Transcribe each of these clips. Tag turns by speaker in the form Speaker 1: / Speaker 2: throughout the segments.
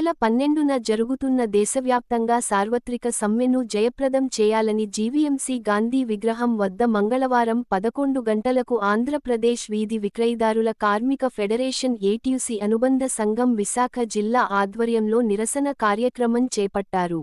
Speaker 1: నెల 12న జరుగుతున్న దేశవ్యాప్తంగా సార్వత్రిక సమ్మెను జయప్రదం చేయాలని జీవీఎంసీ గాంధీ విగ్రహం వద్ద మంగళవారం 11 గంటలకు ఆంధ్రప్రదేశ్ వీధి విక్రయదారుల కార్మిక ఫెడరేషన్ ఏటీయూసీ అనుబంధ సంఘం విశాఖ జిల్లా ఆధ్వర్యంలో నిరసన కార్యక్రమం చేపట్టారు.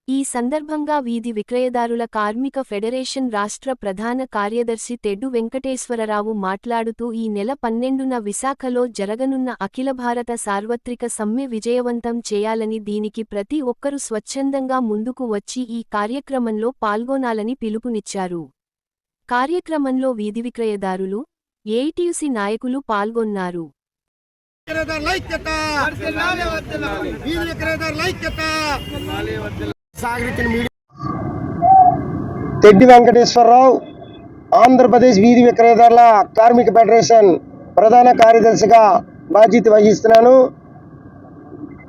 Speaker 1: ఈ సందర్భంగా వీధి విక్రయదారుల కార్మిక ఫెడరేషన్ రాష్ట్ర ప్రధాన కార్యదర్శి తెడ్డు వెంకటేశ్వరరావు మాట్లాడుతూ ఈ నెల 12న విశాఖలో జరగనున్న అఖిల భారత సార్వత్రిక సమ్మె విజయవంతం చేయాలని, దీనికి ప్రతి ఒక్కరూ స్వచ్ఛందంగా ముందుకు వచ్చి ఈ కార్యక్రమంలో పాల్గొనాలని పిలుపునిచ్చారు. కార్యక్రమంలో వీధి విక్రయదారులు, ఏటీయూసీ నాయకులు పాల్గొన్నారు.
Speaker 2: తెడ్డి వెంకటేశ్వరరావు, ఆంధ్రప్రదేశ్ వీధి విక్రయదారుల కార్మిక ఫెడరేషన్ ప్రధాన కార్యదర్శిగా బాధ్యత వహిస్తున్నాను.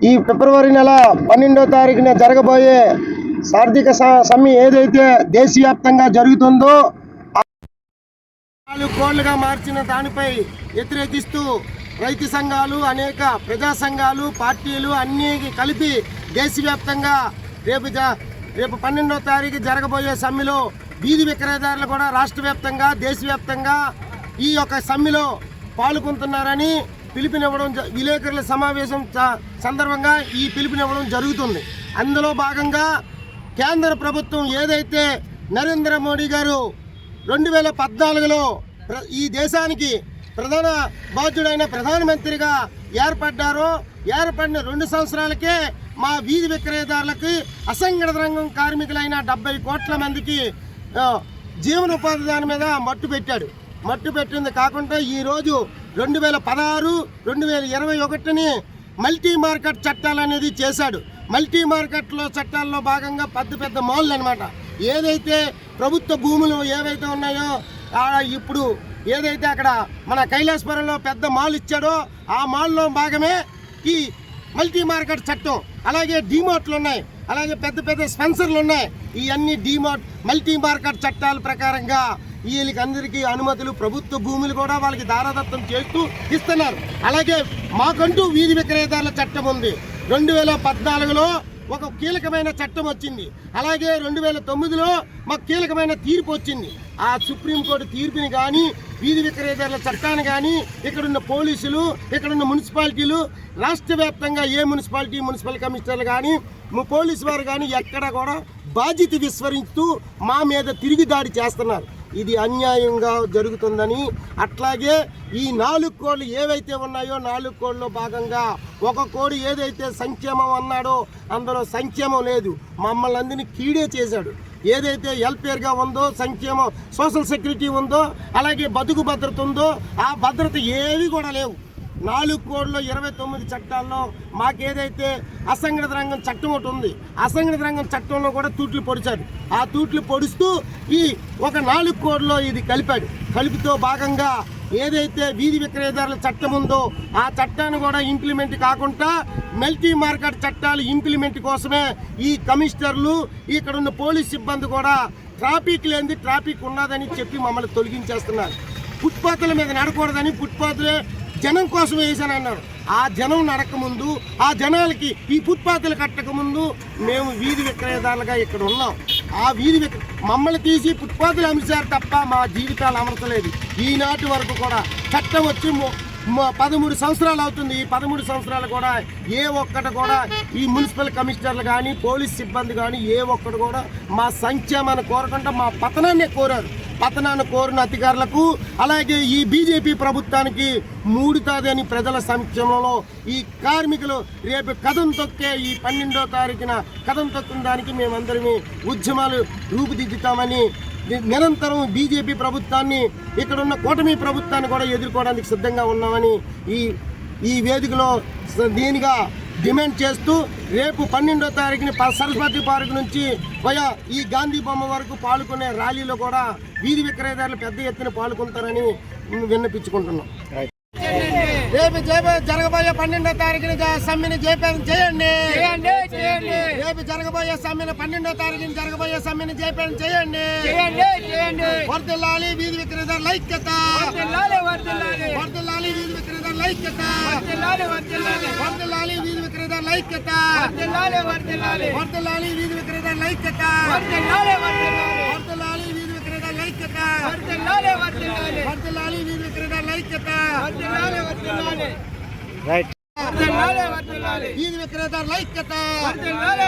Speaker 2: ఈ ఫిబ్రవరి నెల 12వ తారీఖున జరగబోయే ఆర్థిక సమ్మె ఏదైతే దేశవ్యాప్తంగా జరుగుతుందో 4 కోళ్లుగా మార్చిన దానిపై వ్యతిరేకిస్తూ రైతు సంఘాలు, అనేక ప్రజా సంఘాలు, పార్టీలు అన్నీ కలిపి దేశవ్యాప్తంగా రేపు 12వ తారీఖు జరగబోయే సమ్మెలో వీధి విక్రయదారులు కూడా రాష్ట్ర వ్యాప్తంగా, దేశవ్యాప్తంగా ఈ యొక్క సమ్మెలో పాల్గొంటున్నారని పిలుపునివ్వడం, విలేకరుల సమావేశం సందర్భంగా ఈ పిలుపునివ్వడం జరుగుతుంది. అందులో భాగంగా కేంద్ర ప్రభుత్వం ఏదైతే నరేంద్ర మోడీ గారు 2014లో ఈ దేశానికి ప్రధాన బాధ్యుడైన ప్రధానమంత్రిగా ఏర్పడిన 2 సంవత్సరాలకే మా వీధి విక్రయదారులకి అసంఘటిత రంగం కార్మికులైన 70 కోట్ల మందికి జీవనోపాధి దాని మీద మట్టు పెట్టింది కాకుండా ఈరోజు 2016, 2021ని మల్టీ మార్కెట్ చట్టాలు అనేది చేశాడు. మల్టీ మార్కెట్లో చట్టాల్లో భాగంగా పెద్ద మాల్లు అనమాట, ఏదైతే ప్రభుత్వ భూములు ఏవైతే ఉన్నాయో ఇప్పుడు ఏదైతే అక్కడ మన కైలాసపురంలో పెద్ద మాల్ ఇచ్చాడో ఆ మాల్లో భాగమే ఈ మల్టీ మార్కెట్ చట్టం. అలాగే డీమార్ట్లు ఉన్నాయి, అలాగే పెద్ద స్పెన్సర్లు ఉన్నాయి. ఇవన్నీ మల్టీ మార్కెట్ చట్టాల ప్రకారంగా వీళ్ళకి అందరికీ అనుమతులు, ప్రభుత్వ భూములు కూడా వాళ్ళకి దారాదత్తం చేస్తూ ఇస్తున్నారు. అలాగే మాకంటూ వీధి విక్రయదారుల చట్టం ఉంది. 2014లో ఒక కీలకమైన చట్టం వచ్చింది. అలాగే 2009లో మాకు కీలకమైన తీర్పు వచ్చింది. ఆ సుప్రీంకోర్టు తీర్పుని కానీ, వీధి విక్రయదారుల చట్టాన్ని కానీ, ఇక్కడున్న పోలీసులు, ఇక్కడున్న మున్సిపాలిటీలు, రాష్ట్ర వ్యాప్తంగా ఏ మున్సిపల్ కమిషనర్లు కానీ, పోలీసు వారు కానీ ఎక్కడ కూడా బాధ్యత విస్మరిస్తూ మా మీద తిరిగి దాడి చేస్తున్నారు. ఇది అన్యాయంగా జరుగుతుందని, అట్లాగే ఈ 4 కోళ్ళు ఏవైతే ఉన్నాయో 4 కోళ్ళలో భాగంగా ఒక కోడి ఏదైతే సంక్షేమం అన్నాడో అందులో సంక్షేమం లేదు, మమ్మల్ని అందరినీ కీడే చేశాడు. ఏదైతే వెల్ఫేర్గా ఉందో, సంక్షేమం సోషల్ సెక్యూరిటీ ఉందో, అలాగే బతుకు భద్రత ఉందో ఆ భద్రత ఏవి కూడా లేవు. 4 కోడ్లో 29 చట్టాల్లో మాకేదైతే అసంఘటిత రంగం చట్టం ఒకటి ఉంది, అసంఘటిత రంగం చట్టంలో కూడా తూట్లు పొడిచాడు. ఆ తూట్లు పొడుస్తూ ఈ ఒక 4 కోడ్లో ఇది కలిపితో భాగంగా ఏదైతే వీధి విక్రయదారుల చట్టం ఉందో ఆ చట్టాన్ని కూడా ఇంప్లిమెంట్ కాకుండా మల్టీ మార్కెట్ చట్టాలు ఇంప్లిమెంట్ కోసమే ఈ కమిషనర్లు, ఇక్కడ ఉన్న పోలీస్ సిబ్బంది కూడా ట్రాఫిక్ లేనిది ట్రాఫిక్ ఉన్నదని చెప్పి మమ్మల్ని తొలగించేస్తున్నారు. ఫుట్పాత్ల మీద నడకూడదని ఫుట్పాత్లే జనం కోసం వేసానన్నారు. ఆ జనం నడకముందు, ఆ జనాలకి ఈ ఫుట్పాత్లు కట్టకముందు మేము వీధి విక్రయదారులుగా ఇక్కడ ఉన్నాం. ఆ మమ్మల్ని తీసి ఫుట్పాత్లు అమిచారు తప్ప మా జీవితాలు అమర్చలేదు. ఈనాటి వరకు కూడా చట్టం వచ్చి 13 సంవత్సరాలు అవుతుంది. ఈ 13 సంవత్సరాలు కూడా ఏ ఒక్కటి కూడా ఈ మున్సిపల్ కమిషనర్లు కానీ, పోలీస్ సిబ్బంది కానీ ఏ ఒక్కటి కూడా మా సంక్షేమాన్ని కోరకుండా మా పతనాన్ని కోరిన అధికారులకు, అలాగే ఈ బీజేపీ ప్రభుత్వానికి మూడుతాదని ప్రజల సంక్షేమంలో ఈ కార్మికులు రేపు కథం తొక్కే ఈ 12వ తారీఖున కథం తొక్కిన దానికి మేమందరినీ ఉద్యమాలు రూపుదిద్దుతామని, నిరంతరం బీజేపీ ప్రభుత్వాన్ని, ఇక్కడున్న కూటమి ప్రభుత్వాన్ని కూడా ఎదుర్కోవడానికి సిద్ధంగా ఉన్నామని ఈ వేదికలో దీనిగా డిమాండ్ చేస్తూ రేపు 12వ తారీఖున సరస్వతి పార్క్ నుంచి ఈ గాంధీ బొమ్మ వరకు పాల్గొనే ర్యాలీలో కూడా వీధి విక్రయదారులు పెద్ద ఎత్తున పాల్గొంటారని విన్నపించుకుంటున్నాం. రేపు జరగబోయే 12వ తారీఖున సమ్మెని జయప్రదం చేయండి. రేపు జరగబోయే సమ్మెను 12వ తారీఖున జరగబోయే సమ్మెని జయప్రదం చేయండి. వర్ధిల్లాలి వీధి విక్రయదారుల ఐక్యత, వర్ధిల్లాలి వీధి విక్రయదారుల ఐక్యత, వర్ధిల్లాలి వీధి విక్రయదారుల విక్రేతల ఐక్యత
Speaker 3: వర్ధిల్లాలి
Speaker 2: వర్ధిల్లాలి వీధి విక్రేతల ఐక్యత
Speaker 3: వర్ధిల్లాలి
Speaker 2: వర్ధిల్లాలి వీధి విక్రేతల ఐక్యత
Speaker 3: వర్ధిల్లాలి
Speaker 2: వర్ధిల్లాలి వీధి విక్రేతల ఐక్యత
Speaker 3: వర్ధిల్లాలి
Speaker 2: రైట్
Speaker 3: వర్ధిల్లాలి
Speaker 2: వీధి విక్రేతల ఐక్యత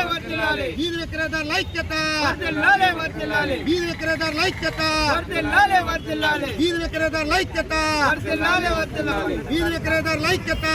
Speaker 3: వర్ధిల్లాలి
Speaker 2: వీధి విక్రేతల ఐక్యత
Speaker 3: వర్ధిల్లాలి
Speaker 2: వీధి విక్రేతల ఐక్యత
Speaker 3: వర్ధిల్లాలి
Speaker 2: వీధి విక్రేతల ఐక్యత
Speaker 3: వర్ధిల్లాలి
Speaker 2: వీధి విక్రేతల ఐక్యత